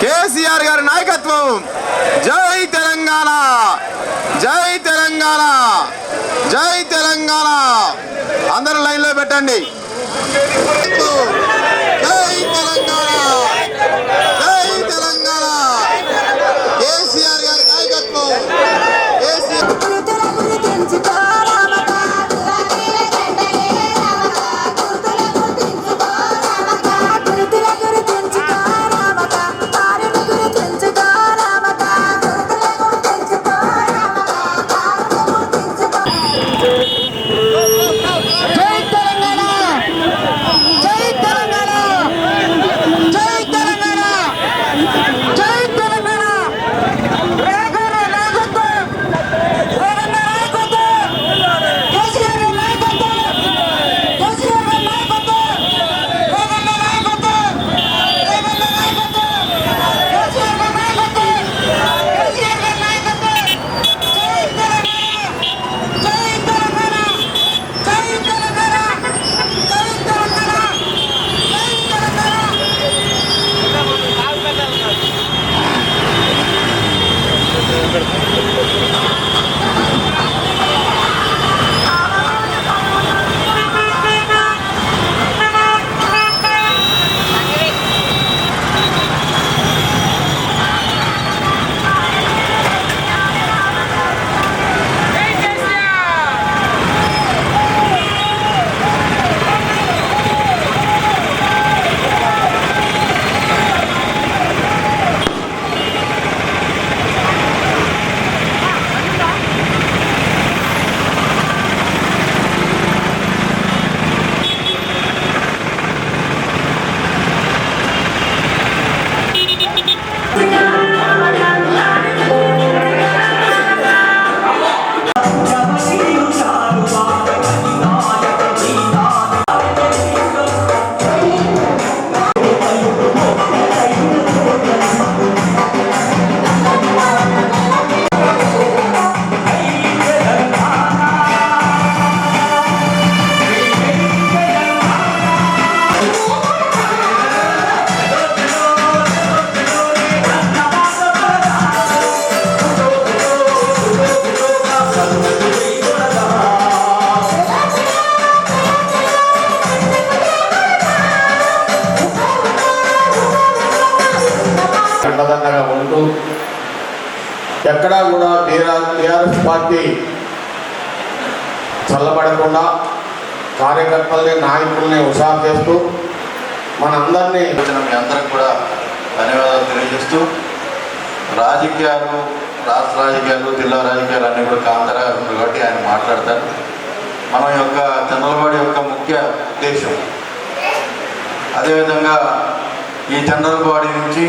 కేసీఆర్ గారి నాయకత్వం. జై తెలంగాణ, జై తెలంగాణ, జై తెలంగాణ. అందరూ లైన్లో పెట్టండి. జై తెలంగాణ, జై తెలంగాణ. కేసీఆర్ గారి నాయకత్వం. ఉంటూ ఎక్కడా కూడా టీఆర్ఎస్ పార్టీ చల్లబడకుండా కార్యకర్తల్ని నాయకుల్ని ఉత్సాహం చేస్తూ మనందరినీ మీ అందరికి కూడా ధన్యవాదాలు తెలియజేస్తూ రాజకీయాలు, రాష్ట్ర రాజకీయాలు, జిల్లా రాజకీయాలు అన్నీ కూడా కాంతరా కాబట్టి ఆయన మాట్లాడతారు. మన యొక్క చంద్రబాబు యొక్క ముఖ్య ఉద్దేశం అదేవిధంగా ఈ జనరల్ బాడీ నుంచి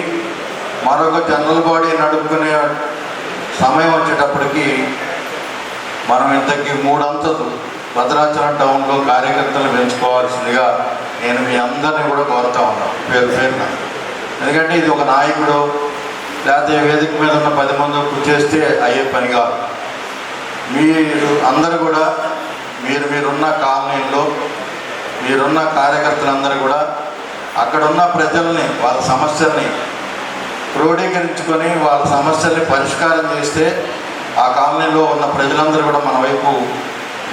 మరొక జనరల్ బాడీ నడుపుకునే సమయం వచ్చేటప్పటికి మనం ఇంతకీ 3 అంతస్తులు భద్రాచలం టౌన్లో కార్యకర్తలు పెంచుకోవాల్సిందిగా నేను మీ అందరినీ కూడా కోరుతా ఉన్నాను పేరు పేరున. ఎందుకంటే ఇది ఒక నాయకుడు లేకపోతే వేదిక మీద ఉన్న 10 మంది కృషి చేస్తే అయ్యే పని కాదు. మీరు అందరూ కూడా మీరున్న కాలనీల్లో మీరున్న కార్యకర్తలందరూ కూడా అక్కడున్న ప్రజల్ని వాళ్ళ సమస్యల్ని క్రోడీకరించుకొని వాళ్ళ సమస్యల్ని పరిష్కారం చేస్తే ఆ కాలనీలో ఉన్న ప్రజలందరూ కూడా మన వైపు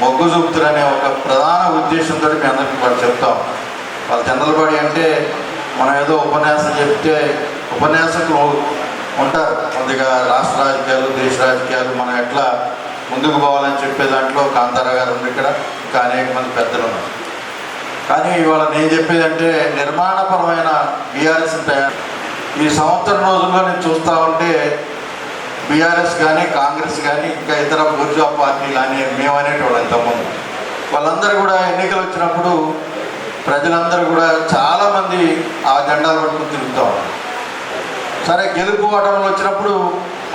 మొగ్గు చూపుతారనే ఒక ప్రధాన ఉద్దేశంతో మీ అందరికీ కూడా చెప్తాం. వాళ్ళ జనరల్ బాడీ అంటే మనం ఏదో ఉపన్యాసం చెప్తే ఉపన్యాసకులు ఉంటారు, కొద్దిగా రాష్ట్ర రాజకీయాలు, దేశ రాజకీయాలు మనం ఎట్లా ముందుకు పోవాలని చెప్పే దాంట్లో కాంతారా గారు ఉంది, ఇక్కడ ఇంకా అనేక మంది పెద్దలు ఉన్నారు. కానీ ఇవాళ నేను చెప్పేదంటే నిర్మాణపరమైన బీఆర్ఎస్ తయారు. ఈ సంవత్సరం రోజుల్లో నేను చూస్తూ ఉంటే బీఆర్ఎస్ కానీ కాంగ్రెస్ కానీ ఇంకా ఇతర బూర్జువా పార్టీలు మేమనేటోళ్ళు ఇంతకుముందు వాళ్ళందరూ కూడా ఎన్నికలు వచ్చినప్పుడు ప్రజలందరూ కూడా చాలామంది ఆ జెండాలు పట్టుకుని తిరుగుతూ ఉంటారు. సరే గెలుపు ఓటములు వచ్చినప్పుడు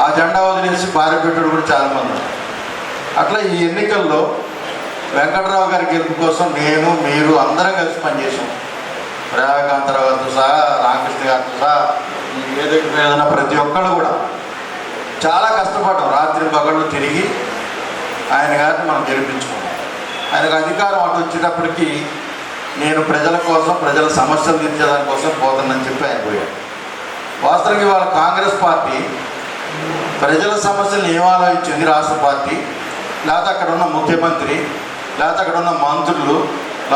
ఆ జెండా వదిలేసి పారిపెట్టుడు కూడా చాలామంది ఉన్నారు. అట్లా ఈ ఎన్నికల్లో వెంకటరావు గారి గెలుపు కోసం నేను మీరు అందరం కలిసి పనిచేసాం. ప్రేమకాంతరావు గారితో సహా, రామకృష్ణ గారితో సహా, ఈ వేదిక మీద ఉన్న ప్రతి ఒక్కళ్ళు కూడా చాలా కష్టపడ్డాం. రాత్రి పగళ్ళు తిరిగి ఆయన గారిని మనం గెలిపించుకున్నాం. ఆయనకు అధికారం అటు వచ్చేటప్పటికి నేను ప్రజల కోసం, ప్రజల సమస్యలు తీర్చేదానికోసం పోతానని చెప్పి ఆయన పోయాడు. వాస్తవానికి వాళ్ళ కాంగ్రెస్ పార్టీ ప్రజల సమస్యలను ఏం ఆలోచించింది రాష్ట్ర పార్టీ, లేకపోతే అక్కడ ఉన్న ముఖ్యమంత్రి, లేకపోతే అక్కడ ఉన్న మంత్రులు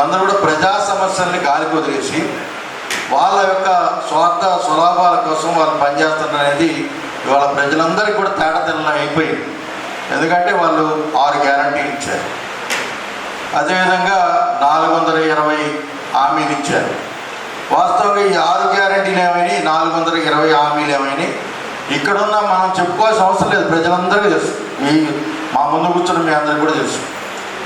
అందరూ కూడా ప్రజా సమస్యల్ని గాలికి వదిలేసి వాళ్ళ యొక్క స్వార్థ స్వలాభాల కోసం వాళ్ళు పనిచేస్తున్నారనేది ఇవాళ ప్రజలందరికీ కూడా తేడాతెల్లం అయిపోయింది. ఎందుకంటే వాళ్ళు 6 గ్యారంటీలు ఇచ్చారు, అదేవిధంగా 420 హామీలు ఇచ్చారు. వాస్తవంగా ఈ 6 గ్యారంటీలు ఏమైనాయి, 420 హామీలు ఏమైనాయి ఇక్కడున్న మనం చెప్పుకోవాల్సిన అవసరం లేదు, ప్రజలందరికీ తెలుసు. మా ముందు కూర్చున్న మీ అందరికీ కూడా తెలుసు.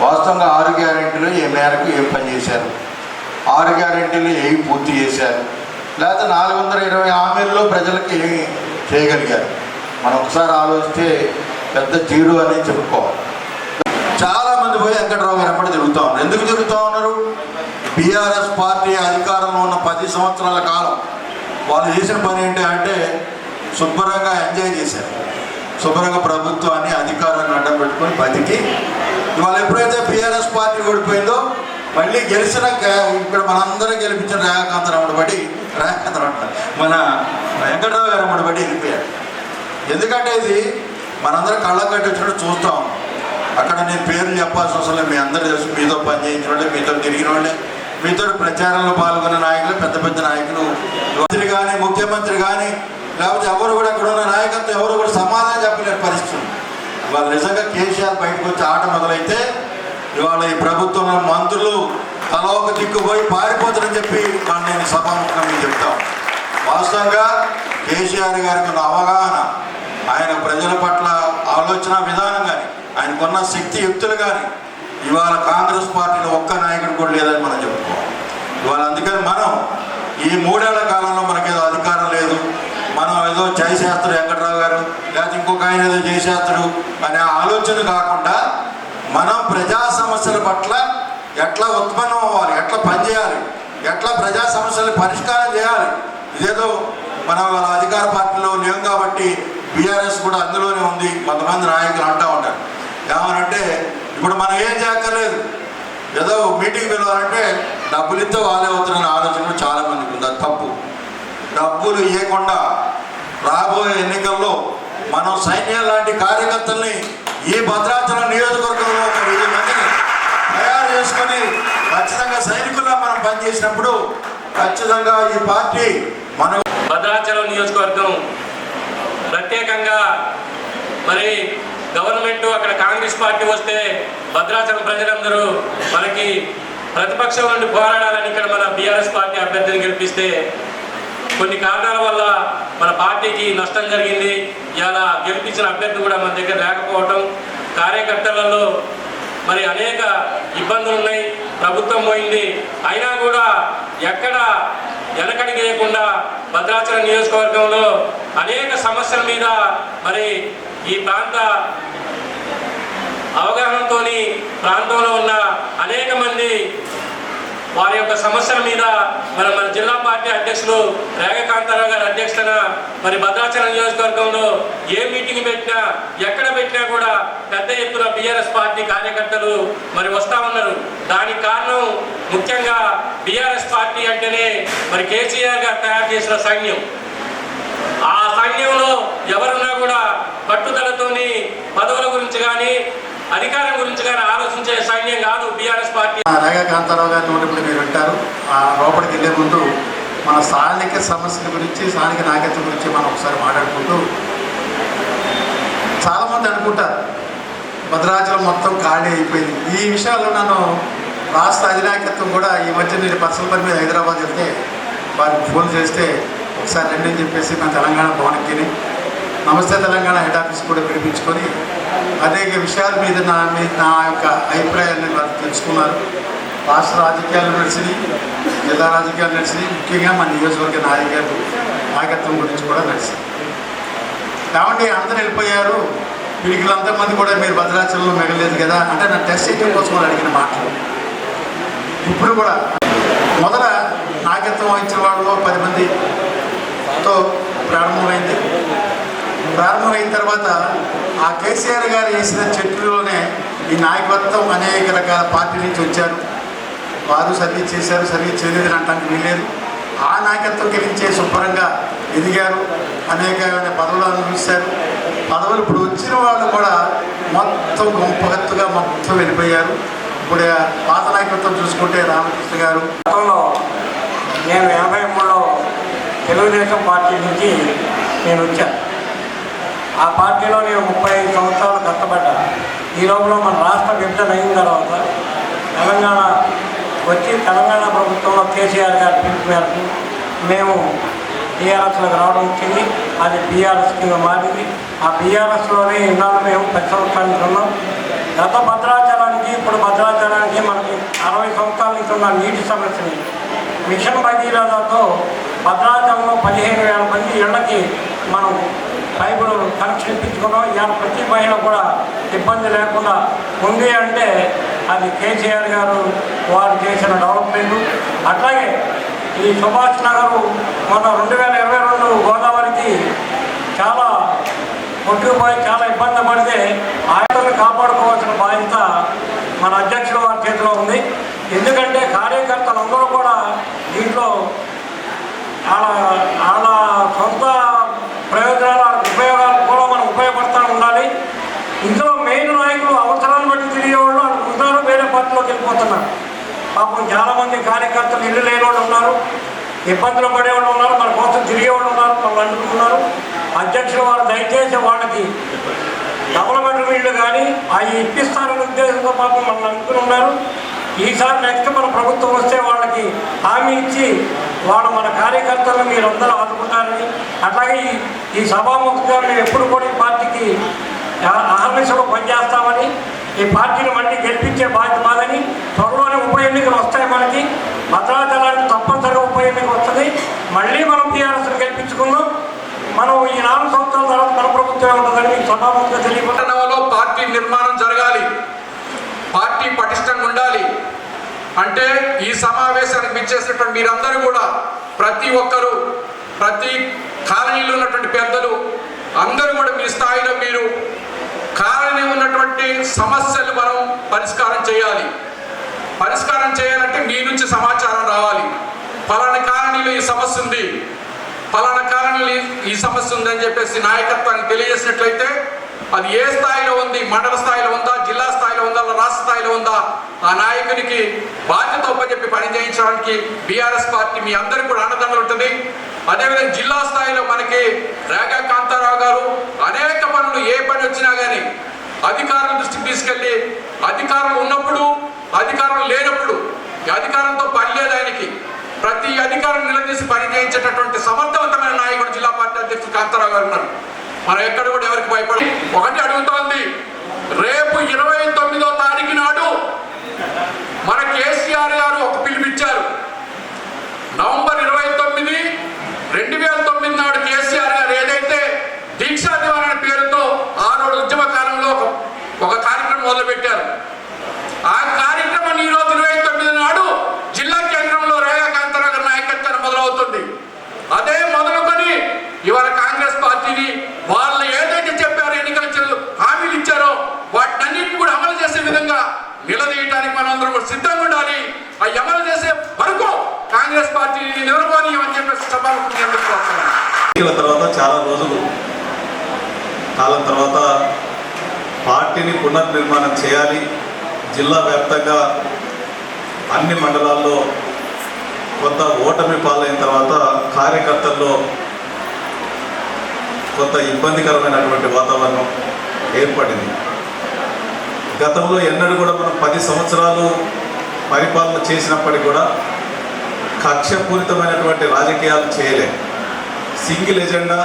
వాస్తవంగా 6 గ్యారెంటీలు ఏ మేరకు ఏం పని చేశారు, 6 గ్యారెంటీలు ఏమి పూర్తి చేశారు, లేకపోతే 420 హామీల్లో ప్రజలకు ఏమి చేయగలిగారు. మనం ఒకసారి ఆలోచిస్తే పెద్ద జీరో అని చెప్పుకోవాలి. చాలామంది పోయి వెంకటరావు గారు ఎప్పటి తిరుగుతూ ఉన్నారు. ఎందుకు తిరుగుతూ ఉన్నారు? బీఆర్ఎస్ పార్టీ అధికారంలో ఉన్న 10 సంవత్సరాల కాలం వాళ్ళు చేసిన పని ఏంటి అంటే శుభ్రంగా ఎంజాయ్ చేశారు. శుభ్రంగా ప్రభుత్వాన్ని అధికారాన్ని అడ్డం పెట్టుకొని బతికి ఇవాళ ఎప్పుడైతే బీఆర్ఎస్ పార్టీ ఓడిపోయిందో మళ్ళీ గెలిచిన ఇక్కడ మనందరం గెలిపించిన రేఖాకాంతరాముడు బట్టి మన వెంకటరావు గారు బట్టి వెళ్ళిపోయారు. ఎందుకంటే ఇది మనందరం కళ్ళ కట్టి వచ్చినట్టు చూస్తాం. అక్కడ నేను పేర్లు చెప్పాల్సిన అవసరం లేదు, మీ అందరూ తెలుసు. మీతో పని చేయించిన వాళ్ళే, మీతో తిరిగిన వాళ్ళే, మీతో ప్రచారంలో పాల్గొన్న నాయకులు, పెద్ద పెద్ద నాయకులు, మంత్రి కానీ ముఖ్యమంత్రి కానీ లేకపోతే ఎవరు కూడా అక్కడ ఉన్న నాయకత్వం ఎవరు కూడా సమాధానం చెప్పలేని పరిస్థితి. ఇవాళ నిజంగా కేసీఆర్ బయటకు వచ్చి ఆట మొదలైతే ఇవాళ ఈ ప్రభుత్వంలో మంత్రులు తల ఒక దిక్కుపోయి పారిపోతారని చెప్పి వాళ్ళు నేను సభాముఖంగా చెప్తాం. వాస్తవంగా కేసీఆర్ గారికి ఉన్న అవగాహన, ఆయన ప్రజల పట్ల ఆలోచన విధానం కానీ, ఆయనకున్న శక్తి యుక్తులు కానీ ఇవాళ కాంగ్రెస్ పార్టీలో ఒక్క నాయకుడు కూడా లేదని మనం చెప్పుకోవాలి. ఇవాళ అందుకని మనం ఈ 3 ఏళ్ల కాలంలో మనకేదో అధికారం లేదు, మనం ఏదో జయశాస్త్రి వెంకటరావు గారు లేకపోతే ఇంకొక ఆయన ఏదో జయశాస్త్రుడు అనే ఆలోచన కాకుండా మనం ప్రజా సమస్యల పట్ల ఎట్లా ఉత్పన్నం అవ్వాలి, ఎట్లా పనిచేయాలి, ఎట్లా ప్రజా సమస్యలను పరిష్కారం చేయాలి. ఇదేదో మనం వాళ్ళ అధికార పార్టీలో లేవు కాబట్టి బీఆర్ఎస్ కూడా అందులోనే ఉంది. కొంతమంది నాయకులు అంటూ ఉంటారు ఏమనంటే ఇప్పుడు మనం ఏం చేయక్కర్లేదు, ఏదో మీటింగ్ పిలవాలంటే డబ్బులు ఇస్తే వాళ్ళే అవుతున్న ఆలోచన చాలామందికి ఉంది. అది తప్పు. డబ్బులు ఇవ్వకుండా రాబోయే ఎన్నికల్లో మనం సైన్యం లాంటి కార్యకర్తల్ని ఈ భద్రాచలం నియోజకవర్గంలో ఒక 1000 మందిని తయారు చేసుకొని ఖచ్చితంగా సైనికుల్లో మనం పనిచేసినప్పుడు ఖచ్చితంగా ఈ పార్టీ మన భద్రాచలం నియోజకవర్గం ప్రత్యేకంగా మరి గవర్నమెంట్ అక్కడ కాంగ్రెస్ పార్టీ వస్తే భద్రాచలం ప్రజలందరూ మనకి ప్రతిపక్షం నుండి పోరాడాలని ఇక్కడ మన బీఆర్ఎస్ పార్టీ అభ్యర్థిని గెలిపిస్తే కొన్ని కారణాల వల్ల మన పార్టీకి నష్టం జరిగింది. ఇలా గెలిపించిన అభ్యర్థి కూడా మన దగ్గర లేకపోవటం, కార్యకర్తలలో మరి అనేక ఇబ్బందులు ఉన్నాయి. ప్రభుత్వం పోయింది, అయినా కూడా ఎక్కడ వెనకడికి లేకుండా భద్రాచలం నియోజకవర్గంలో అనేక సమస్యల మీద మరి ఈ ప్రాంత అవగాహనతో ప్రాంతంలో ఉన్న అనేక మంది వారి యొక్క సమస్యల మీద మన జిల్లా పార్టీ అధ్యక్షులు రేఖాకాంతారావు గారి అధ్యక్షతన మరి భద్రాచలం నియోజకవర్గంలో ఏ మీటింగ్ పెట్టినా ఎక్కడ పెట్టినా కూడా పెద్ద ఎత్తున బీఆర్ఎస్ పార్టీ కార్యకర్తలు మరి వస్తూ ఉన్నారు. దానికి కారణం ముఖ్యంగా బీఆర్ఎస్ పార్టీ అంటేనే మరి కేసీఆర్ గారు తయారు చేసిన సైన్యం. ఆ సైన్యంలో ఎవరున్నా కూడా పట్టుదలతోని పదవుల గురించి కానీ అధికారం గురించి కానీ ఆలోచించే సైన్యం కాదు బీఆర్ఎస్ పార్టీ. రేఖాకాంతారావు గారి నోటి ఇప్పుడు మీరు వింటారు. ఆ లోపలికి వెళ్ళే ముందు మన స్థానిక సమస్యల గురించి, స్థానిక నాయకత్వం గురించి మనం ఒకసారి మాట్లాడుకుంటూ, చాలామంది అనుకుంటారు భద్రాచలం మొత్తం ఖాళీ అయిపోయింది. ఈ విషయాల్లో నన్ను రాష్ట్ర అధినాయకత్వం కూడా ఈ మధ్య నేను పర్సనల్ పని మీద హైదరాబాద్ వెళ్తే వారికి ఫోన్ చేస్తే ఒకసారి రండి అని చెప్పేసి నా తెలంగాణ భవన్కి నమస్తే తెలంగాణ హెడ్ ఆఫీస్ కూడా పిలిపించుకొని అనేక విషయాల మీద నా యొక్క అభిప్రాయాన్ని వారు తెలుసుకున్నారు. రాష్ట్ర రాజకీయాలు నడిచినాయి, జిల్లా రాజకీయాలు నడిచినాయి, ముఖ్యంగా మన నియోజకవర్గ నాయకత్వం గురించి కూడా నడిచింది. కాబట్టి అందరూ వెళ్ళిపోయారు, వీళ్ళంతమంది కూడా మీరు భద్రాచలంలో మిగలేదు కదా అంటే నా టెస్ట్ చేయడం కోసం వాళ్ళు అడిగిన మాటలు. ఇప్పుడు కూడా మొదట నాయకత్వం వహించిన వాళ్ళు 10 మందితో ప్రారంభమైంది. ప్రారంభమైన తర్వాత ఆ కేసీఆర్ గారు వేసిన చెట్టులోనే ఈ నాయకత్వం అనేక రకాల పార్టీ నుంచి వచ్చారు. వారు సర్వీస్ చేశారు, సర్వీస్ చేయలేదని అంటానికి వీల్లేదు. ఆ నాయకత్వం గెలించే శుభ్రంగా ఎదిగారు, అనేకమైన పదవులు అనుభవిస్తారు. పదవులు ఇప్పుడు వచ్చిన వాళ్ళు కూడా మొత్తం గొప్పగత్తుగా మొత్తం వెళ్ళిపోయారు. ఇప్పుడు పాత నాయకత్వం చూసుకుంటే రామకృష్ణ గారు గతంలో నేను 83లో తెలుగుదేశం పార్టీ నుంచి నేను వచ్చాను. ఆ పార్టీలో నేను 35 సంవత్సరాలు కష్టపడ్డాను. ఈ లోపల మన రాష్ట్ర విభజన అయిన తర్వాత తెలంగాణ వచ్చి తెలంగాణ ప్రభుత్వంలో కేసీఆర్ గారి పిలుపు మేరకు మేము టీఆర్ఎస్లోకి రావడం వచ్చింది. అది బీఆర్ఎస్ కింద మారింది. ఆ బీఆర్ఎస్లోనే ఇన్నాళ్ళు మేము 10 సంవత్సరానికి ఉన్నాం. గత భద్రాచలానికి ఇప్పుడు భద్రాచలానికి మనకి 60 సంవత్సరాల నుంచి ఉన్న నీటి సమస్యని మిషన్ భగీరథతో భద్రాచలంలో 15,000 మంది ఇళ్లకి మనం పైపులు కనెక్షన్ ఇప్పించుకున్నాం. ఇవాళ ప్రతి మహిళ కూడా ఇబ్బంది లేకుండా ఉంది అంటే అది కేసీఆర్ గారు వారు చేసిన డెవలప్మెంట్. అట్లాగే ఈ సుభాష్ నగర్ మొన్న 2022 గోదావరికి చాలా కొట్టుకుపోయి చాలా ఇబ్బంది పడితే ఆయనను కాపాడుకోవాల్సిన బాధ్యత మన అధ్యక్షుల వారి చేతిలో ఉంది. ఎందుకంటే కార్యకర్తలందరూ కూడా దీంట్లో వాళ్ళ సొంత ప్రయోజనాలు ఉపయోగాలు కూడా మనం ఉపయోగపడుతూ ఉండాలి. ఇందులో మెయిన్ నాయకులు అవసరాన్ని బట్టి తిరిగేవాళ్ళు వాళ్ళు ఉన్నారు, వేరే పార్టీలోకి వెళ్ళిపోతున్నారు. పాపం చాలామంది కార్యకర్తలు ఇల్లు లేని వాళ్ళు ఉన్నారు, ఇబ్బందులు పడేవాళ్ళు ఉన్నారు, మన కోసం తిరిగేవాళ్ళు ఉన్నారు, వాళ్ళు అనుకుంటున్నారు. అధ్యక్షులు వారు దయచేసి వాళ్ళకి డబుల్ బెడ్రూమ్ ఇళ్ళు కానీ అవి ఇప్పిస్తారనే ఉద్దేశంతో పాపం మనం అనుకుని ఉన్నారు. ఈసారి నెక్స్ట్ మన ప్రభుత్వం వస్తే వాళ్ళకి హామీ ఇచ్చి వాళ్ళు మన కార్యకర్తలను మీరందరూ ఆదుకుంటారని, అట్లాగే ఈ సభాముఖంగా మేము ఎప్పుడు కూడా ఈ పార్టీకి ఆహర్నిశలో పనిచేస్తామని, ఈ పార్టీని మళ్ళీ గెలిపించే బాధ్యత మాదని. త్వరలోనే ఉప ఎన్నికలు వస్తాయి మనకి. భద్రాచలానికి తప్పనిసరిగా ఉప ఎన్నిక వస్తుంది. మళ్ళీ మనం టీఆర్ఎస్ని గెలిపించుకుందాం. మనం ఈ 4 సంవత్సరాల తర్వాత మన ప్రభుత్వమే ఉంటుందని మీకు సభాముఖంగా తెలియకుండా పార్టీ నిర్మాణం జరగాలి, పార్టీ పటిష్టంగా ఉండాలి అంటే ఈ సమావేశానికి విచ్చేసినటువంటి మీరందరూ కూడా ప్రతి ఒక్కరూ, ప్రతి కాలనీలో ఉన్నటువంటి పెద్దలు అందరూ కూడా మీ స్థాయిలో మీరు కాలనీ ఉన్నటువంటి సమస్యలు మనం పరిష్కారం చేయాలి. పరిష్కారం చేయాలంటే మీ నుంచి సమాచారం రావాలి. ఫలానా కాలనీలో ఈ సమస్య ఉంది, ఫలానా కాలనీలో ఈ సమస్య ఉందని చెప్పేసి నాయకత్వాన్ని తెలియజేసినట్లయితే అది ఏ స్థాయిలో ఉంది, మండల స్థాయిలో ఉందా, జిల్లా స్థాయిలో ఉందా, రాష్ట్ర స్థాయిలో ఉందా, ఆ నాయకునికి బాధ్యత ఉపజెప్పి పనిచేయించడానికి బీఆర్ఎస్ పార్టీ మీ అందరికీ కూడా అండదండలు ఉంటుంది. అదేవిధంగా జిల్లా స్థాయిలో మనకి రేగా కాంతారావు గారు అనేక పనులు, ఏ పని వచ్చినా కానీ అధికారుల దృష్టికి తీసుకెళ్ళి, అధికారులు ఉన్నప్పుడు అధికారులు లేనప్పుడు అధికారంతో పని లేదు ఆయనకి, ప్రతి అధికారం నిలదీసి పనిచేయించేటటువంటి సమర్థవంతమైన నాయకుడు జిల్లా పార్టీ అధ్యక్షుడు కాంతారావు గారు ఉన్నారు. మనం ఎక్కడ కూడా ఎవరికి భయపడి ఒకటి అడుగుతోంది, రేపు 29వ తారీఖు నాడు మన కేసీఆర్ గారు ఒక పిలుపిచ్చారు. నవంబర్ 29, 2009 నాడు కేసీఆర్ గారు ఏదైతే దీక్షా దివాన్ పేరుతో ఆ రోజు ఉద్యమ కాలంలో ఒక కార్యక్రమం మొదలుపెట్టారు. ఆ కార్యక్రమం ఈ రోజు 29 నాడు జిల్లా కేంద్రంలో రేగా కాంతారావు గారి నాయకత్వాన్ని మొదలవుతుంది. అదే మొదలుకొని ఇవాళ కాంగ్రెస్ పార్టీని వాళ్ళు ఏదైతే చెప్పారో, ఎన్నికల హామీలు ఇచ్చారో వాటినన్నింటినీ కూడా అమలు చేసే విధంగా నిలదీయడానికి మనందరం కూడా సిద్ధంగా ఉండాలి. అవి అమలు చేసే వరకు కాంగ్రెస్ పార్టీని నిలబోనీయమని చెప్పేసి సభలకు ఎన్నికల తర్వాత చాలా రోజులు కాలం తర్వాత పార్టీని పునర్నిర్మాణం చేయాలి. జిల్లా వ్యాప్తంగా అన్ని మండలాల్లో కొంత ఓటమి పాలైన తర్వాత కార్యకర్తల్లో కొంత ఇబ్బందికరమైనటువంటి వాతావరణం ఏర్పడింది. గతంలో ఎన్నడూ కూడా మనం 10 సంవత్సరాలు పరిపాలన చేసినప్పటికీ కూడా కక్షపూరితమైనటువంటి రాజకీయాలు చేయలేం. సింగిల్ ఎజెండా,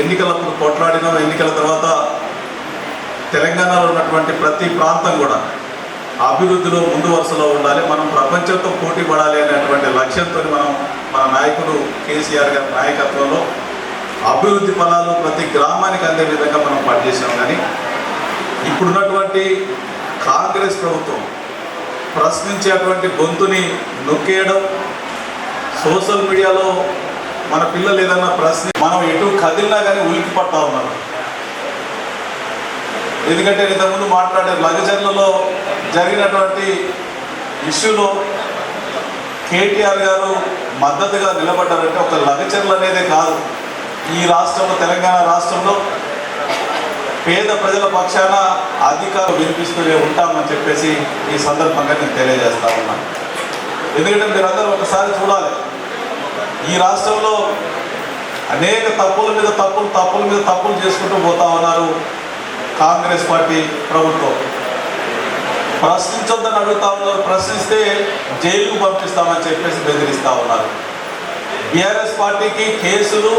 ఎన్నికలప్పుడు కొట్లాడినాం. ఎన్నికల తర్వాత తెలంగాణలో ఉన్నటువంటి ప్రతి ప్రాంతం కూడా అభివృద్ధిలో ముందు వరుసలో ఉండాలి, మనం ప్రపంచంతో పోటీ పడాలి అనేటువంటి లక్ష్యంతో మన నాయకుడు కేసీఆర్ గారి నాయకత్వంలో అభివృద్ధి ఫలాలు ప్రతి గ్రామానికి అందే విధంగా మనం పనిచేసాం. కానీ ఇప్పుడున్నటువంటి కాంగ్రెస్ ప్రభుత్వం ప్రశ్నించేటువంటి గొంతుని నొక్కేయడం, సోషల్ మీడియాలో మన పిల్లలు ఏదన్నా మనం ఎటు కదిలినా కానీ ఉలికి పడతా ఉన్నారు. ఎందుకంటే ఇంతకుముందు మాట్లాడే లగజర్లలో జరిగినటువంటి ఇష్యూలో కేటీఆర్ గారు మద్దతుగా నిలబడ్డారంటే ఒక లగచర్లు అనేదే కాదు, ఈ రాష్ట్రంలో, తెలంగాణ రాష్ట్రంలో పేద ప్రజల పక్షాన అధికారులు వినిపిస్తూనే ఉంటామని చెప్పేసి ఈ సందర్భంగా నేను తెలియజేస్తా ఉన్నాను. ఎందుకంటే మీరందరూ ఒకసారి చూడాలి, ఈ రాష్ట్రంలో అనేక తప్పుల మీద తప్పులు చేసుకుంటూ పోతా ఉన్నారు కాంగ్రెస్ పార్టీ ప్రభుత్వం. ప్రశ్నించొద్దని అడుగుతా ఉన్నారు, ప్రశ్నిస్తే జైలుకు పంపిస్తామని చెప్పేసి బెదిరిస్తూ ఉన్నారు. బీఆర్ఎస్ పార్టీకి కేసులు,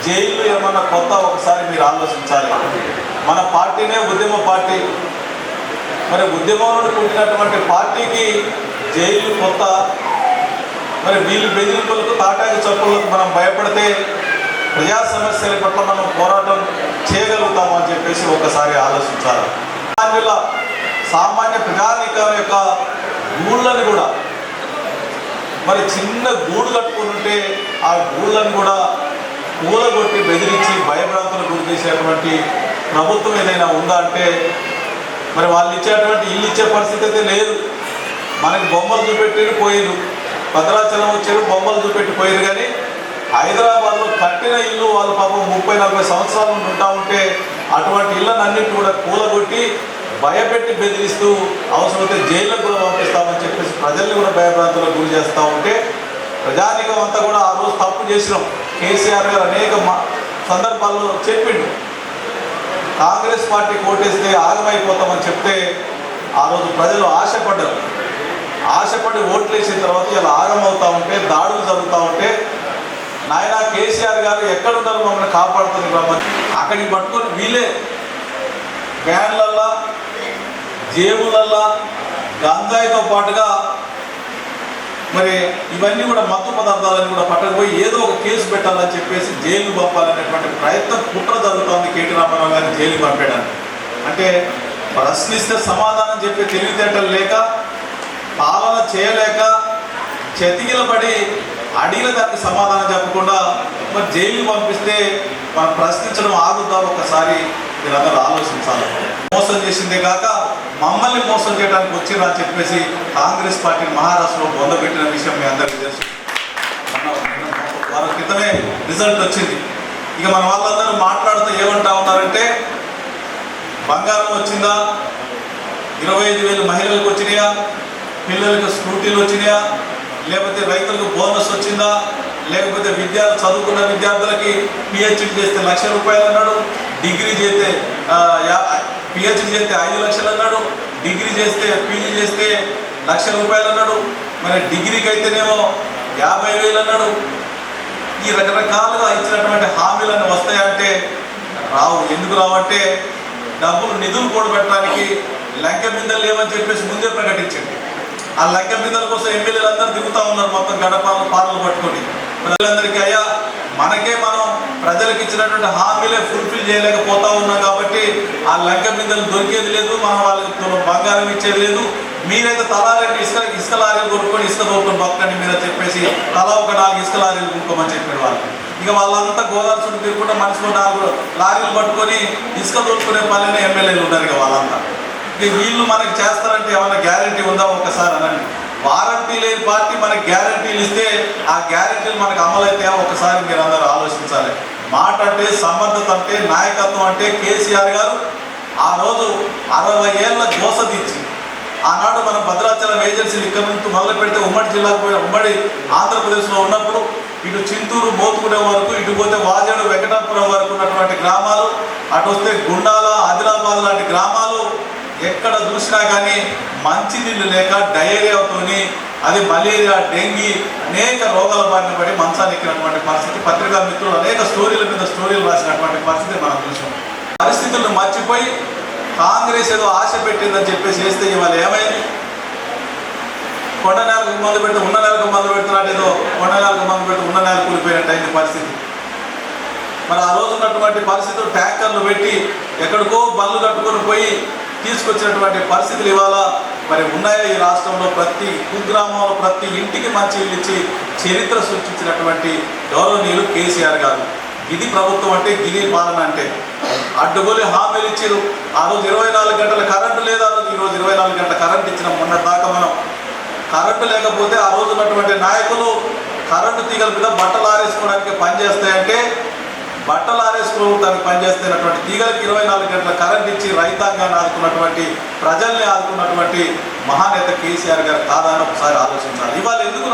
జైలు ఏమన్నా కొత్త? ఒకసారి మీరు ఆలోచించాలి. మన పార్టీనే ఉద్యమ పార్టీ, మరి ఉద్యమం నుండి పుట్టినటువంటి పార్టీకి జైలు కొత్త? మరి వీళ్ళు బెదిరింపులకు, తాటాకు చప్పులకు మనం భయపడితే ప్రజా సమస్యల పట్ల మనం పోరాటం చేయగలుగుతామని చెప్పేసి ఒకసారి ఆలోచించాలి. సామాన్య ప్రజానీకం యొక్క గూళ్ళని కూడా, మరి చిన్న గూడు కట్టుకుని ఉంటే ఆ గూళ్ళని కూడా కూలగొట్టి బెదిరించి భయభ్రాంతులకు గురి చేసేటువంటి ప్రభుత్వం ఏదైనా ఉందా అంటే మరి వాళ్ళు ఇచ్చేటువంటి ఇల్లు ఇచ్చే పరిస్థితి అయితే లేదు. మనకి బొమ్మలు చూపెట్టి పోయిరు, భద్రాచలం వచ్చారు, బొమ్మలు చూపెట్టి పోయారు. కానీ హైదరాబాద్లో కట్టిన ఇల్లు వాళ్ళు పాపం 30-40 సంవత్సరాల నుండి ఉంటా ఉంటే అటువంటి ఇళ్ళని అన్నింటి కూడా కూలగొట్టి భయపెట్టి బెదిరిస్తూ అవసరమైతే జైళ్ళకు కూడా పంపిస్తామని చెప్పేసి ప్రజల్ని కూడా భయభ్రాంతులకు గురి చేస్తూ ఉంటే ప్రజానీకం అంతా కూడా ఆ రోజు తప్పు చేసినాం. కేసీఆర్ గారు అనేక సందర్భాల్లో చెప్పిండు, కాంగ్రెస్ పార్టీ ఓటేస్తే ఆగమైపోతామని చెప్తే ఆ రోజు ప్రజలు ఆశపడ్డారు. ఆశపడి ఓట్లు వేసిన తర్వాత ఇలా ఆగమవుతూ ఉంటే, దాడులు జరుగుతూ ఉంటే, నాయన కేసీఆర్ గారు ఎక్కడున్నారు మమ్మల్ని కాపాడుతుంది రమ్మని అక్కడికి పట్టుకొని వీళ్ళే వ్యాన్లల్లా, జేబులల్లా గంజాయితో పాటుగా మరి ఇవన్నీ కూడా మత్తు పదార్థాలను కూడా పట్టకపోయి ఏదో ఒక కేసు పెట్టాలని చెప్పేసి జైలు పంపాలనేటువంటి ప్రయత్నం, కుట్ర జరుగుతోంది కేటీ రామారావు గారిని జైలు పంపేయడానికి. అంటే ప్రశ్నిస్తే సమాధానం చెప్పే తెలివితేటలు లేక, పాలన చేయలేక, చతికిలపడి అడిగిన దానికి సమాధానం చెప్పకుండా మరి జైలు పంపిస్తే మనం ప్రశ్నించడం ఆగుద్దా? ఒకసారి మీరందరూ ఆలోచించాలి. మోసం చేసిందే కాక మమ్మల్ని మోసం చేయడానికి వచ్చిరా అని చెప్పేసి కాంగ్రెస్ పార్టీని మహారాష్ట్రలో బొందబెట్టిన విషయం మీ అందరికీ తెలుసు. వారి క్రితమే రిజల్ట్ వచ్చింది. ఇక మన వాళ్ళందరూ మాట్లాడుతూ ఏమంటా ఉన్నారంటే, బంగారం వచ్చిందా, 25,000 మహిళలకు వచ్చినాయా, పిల్లలకు స్కూటీలు వచ్చినాయా, లేకపోతే రైతులకు బోనస్ వచ్చిందా, లేకపోతే చదువుకున్న విద్యార్థులకి పిహెచ్డి చేస్తే ₹1,00,000 అన్నాడు, డిగ్రీ చేస్తే పిహెచ్డి చేస్తే 5 లక్షలు అన్నాడు, డిగ్రీ చేస్తే పీజీ చేస్తే ₹1,00,000 అన్నాడు, మరి డిగ్రీకి అయితేనేమో 50,000 అన్నాడు. ఈ రకరకాలుగా ఇచ్చినటువంటి హామీలను వస్తాయంటే రావు. ఎందుకు రావంటే డబ్బులు, నిధులు కూడబెట్టడానికి లంకె బిందెలు లేవని చెప్పేసి ముందే ప్రకటించండి. ఆ లంకె బిందెల కోసం ఎమ్మెల్యేలు అందరూ తిరుగుతూ ఉన్నారు మొత్తం పాలలు పట్టుకొని. ప్రజలందరికీ అయ్యా మనం ప్రజలకు ఇచ్చినటువంటి హామీలే ఫుల్ఫిల్ చేయలేకపోతా ఉన్నాం కాబట్టి ఆ లంకె బిందెలు దొరికేది లేదు, మనం వాళ్ళకి బంగారం ఇచ్చేది లేదు. మీరైతే తలా 2 ఇసుక లారీలు కొనుక్కొని ఇసుక దొరుకుని బతకండి మీరు చెప్పేసి తలా ఒక 4 ఇసుక లారీలు కొనుక్కోమని చెప్పారు వాళ్ళు. ఇక వాళ్ళంతా గోదావరి చుట్టూ తిరుగుకుంటే మనిషిలో 4 లారీలు పట్టుకొని ఇసుక దొరుకునే పనినే ఎమ్మెల్యేలు ఉన్నారు. ఇక వాళ్ళంతా ఇక వీళ్ళు మనకి చేస్తారంటే ఏమైనా గ్యారంటీ ఉందా? ఒకసారి అనండి. వారంటీ లేని పార్టీ మనకి గ్యారంటీలు ఇస్తే ఆ గ్యారంటీలు మనకు అమలైతే ఒకసారి మీరు అందరూ ఆలోచించాలి. మాట అంటే, సమర్థత అంటే, నాయకత్వం అంటే కేసీఆర్ గారు ఆ రోజు 60 ఏళ్ళ దోస తీర్చి ఆనాడు మనం భద్రాచలం ఏజెన్సీలు ఇక్కడ నుంచి మొదలు పెడితే ఉమ్మడి జిల్లాకు పోయిన, ఉమ్మడి ఆంధ్రప్రదేశ్లో ఉన్నప్పుడు ఇటు చింతూరు, మోతుగూడెం వరకు, ఇటు పోతే వాజేడు, వెంకటాపురం వరకు ఉన్నటువంటి గ్రామాలు, అటు వస్తే గుండాల, ఆదిలాబాద్ లాంటి గ్రామాలు ఎక్కడ చూసినా కానీ మంచినీళ్ళు లేక డయేరియాతోని, అది మలేరియా, డెంగీ అనేక రోగాల బారిన పడి మంచాన్ని ఎక్కినటువంటి పరిస్థితి, పత్రికా మిత్రులు అనేక స్టోరీల మీద స్టోరీలు రాసినటువంటి పరిస్థితి మనం చూసాం. పరిస్థితులను మర్చిపోయి కాంగ్రెస్ ఏదో ఆశ పెట్టిందని చెప్పేసి వేస్తే ఇవాళ ఏమైంది? కొండ నేలకు మందు పెడితే ఉన్న నెలకు మందు పెడుతున్నట్టు, ఏదో కొండ నేలకు మందు పెడితే ఉన్న నేల కూలిపోయినట్టు అయింది పరిస్థితి. మరి ఆ రోజు ఉన్నటువంటి పరిస్థితులు ట్యాంకర్లు పెట్టి ఎక్కడికో బండ్లు కట్టుకొని పోయి తీసుకొచ్చినటువంటి పరిస్థితులు ఇవాళ మరి ఉన్నాయా ఈ రాష్ట్రంలో? ప్రతి కుగ్రామంలో ప్రతి ఇంటికి మంచి ఇల్లు ఇచ్చి చరిత్ర సృష్టించినటువంటి గౌరవనీయులు కేసీఆర్ గారు. ఇది ప్రభుత్వం అంటే, ఇది పాలన అంటే. అడ్డుగోలి హామీలు ఇచ్చారు. ఆ రోజు 24 గంటల కరెంటు లేదు. ఆ రోజు ఈరోజు 24 గంటల కరెంటు ఇచ్చినాం. మొన్న దాకా మనం కరెంటు లేకపోతే ఆ రోజు ఉన్నటువంటి నాయకులు కరెంటు తీగల మీద బట్టలు ఆరేసుకోవడానికి పనిచేస్తాయంటే బట్టలు ఆరేసుకోవడానికి పనిచేస్తున్నటువంటి తీగలకు 24 గంటల కరెంట్ ఇచ్చి రైతాంగాన్ని ఆదుకున్నటువంటి ప్రజల్ని ఆదుకున్నటువంటి మహానేత కేసీఆర్ గారు కాదని ఒకసారి ఆలోచించాలి. ఇవాళ ఎందుకు